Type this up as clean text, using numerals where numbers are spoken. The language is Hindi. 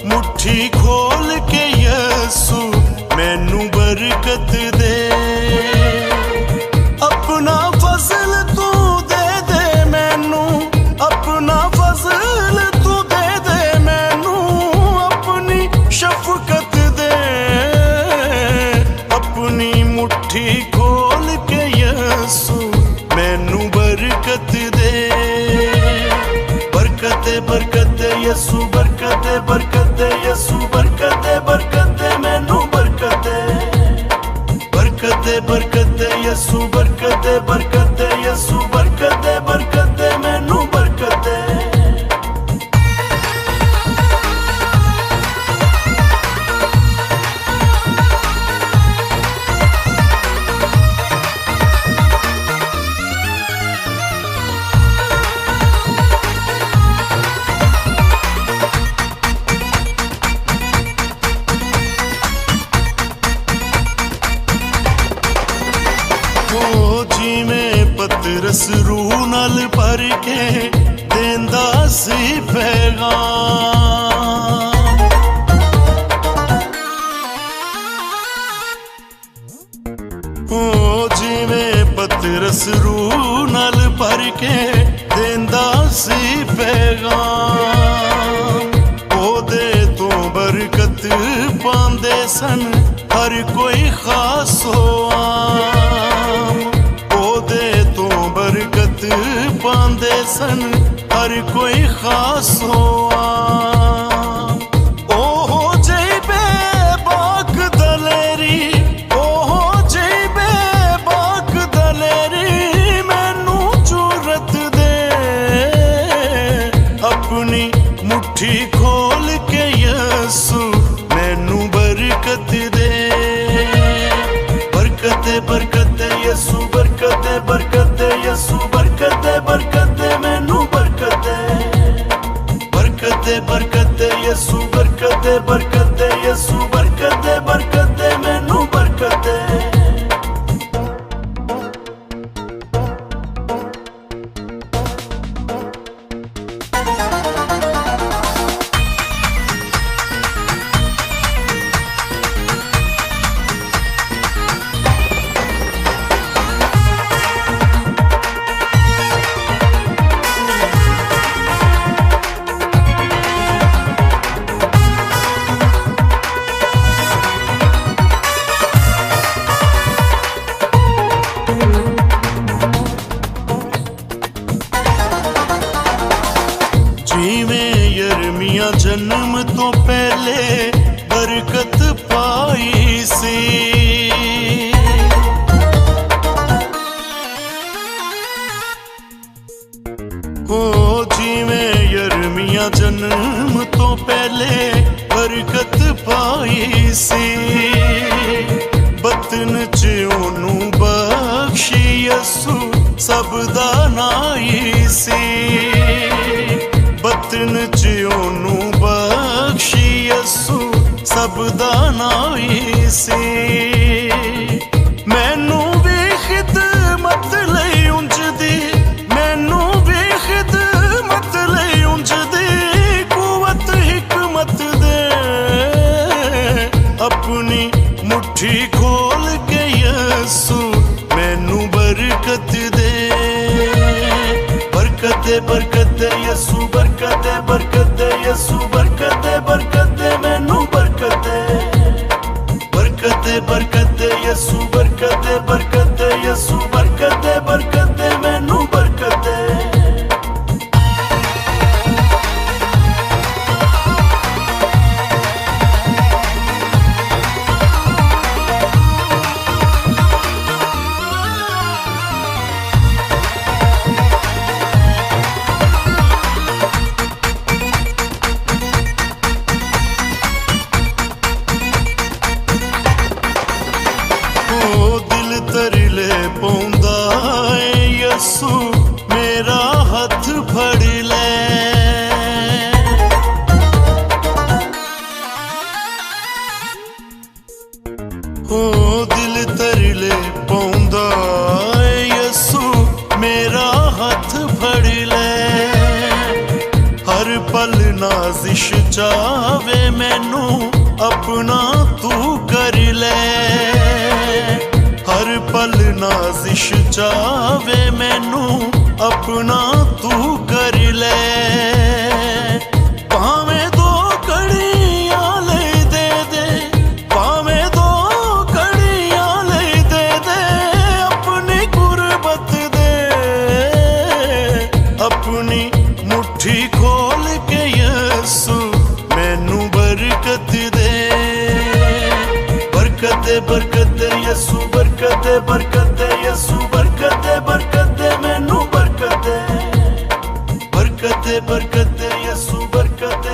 मुट्ठी खोल के यसू मैनू बरकत दे। अपना फजल तू दे दे मैनू, अपना फजल तू दे दे मैनू, अपनी शफकत दे। अपनी मुट्ठी खोल के यसू मैनू बरकत दे। बरकत बरकत यसू बरकत बरकत यसू बरकत बरकत मैनू बरकत। बरकत बरकत यसू बरकत बरकत यसू बरकत बरकत मैनू बरकत। जिमें पतरस रूह नाल भर के देंदा सी पैगाम। ओ जिमें पतरस रूह नाल भर के देंदा सी पैगाम। ओदे तो बरकत पांदे सन हर कोई खास होआ। बरकत पांदे सन हर कोई खास होआ। ओहो जय बेबाक दलेरी, ओहो जय बेबाक दलेरी मैनू जरूरत दे। अपनी मुट्ठी खोल के यसू मैनू बरकत दे। बरकत बरकत यसू बरकत बरकत यसू बरकत बरकत मैनू बरकत। बरकत बरकत यसू बरकत बरकत यसू बरकत बरकत मैनू बरकत। जिमें यरमिया जन्म तो पहले बरकत पाई सी। ओ जिमें यरमिया जन्म तो पहले बरकत पाई सी। बतन च ओनू बख्शी यसू सब दा नाई सी। बतन च ओनू बख्शी यसू सब दा नाई सी। मैनू भी खिदमत लई उंज दी, मैनू भी खिदमत लई उंज दी कुवत हिकमत दे। अपनी मुट्ठी खोल के यसू मैनू बरकत दे। बरकत बरकत यसू बरकत बरकत यसू बरकत बरकत मैनू बरकत। बरकत बरकत यसू बरकत बरकत यसू बरकत बरकत मैनू बरकत। दिल नाजिश चावे मैनू अपना तू कर ले, हर पल नाजिश चावे मैनू अपना तू कर ले। भावें दो घड़ियां ले दे दे, भावें दो घड़ियां ले दे दे, अपनी गुरबत दे, अपनी मुट्ठी खोल के यसु मैनू बरकत दे। बरकत दे बरकत दे यसु, बरकत दे बरकत दे यसु, बरकत दे मैनू बरकत दे, बरकत दे यसु, बरकत दे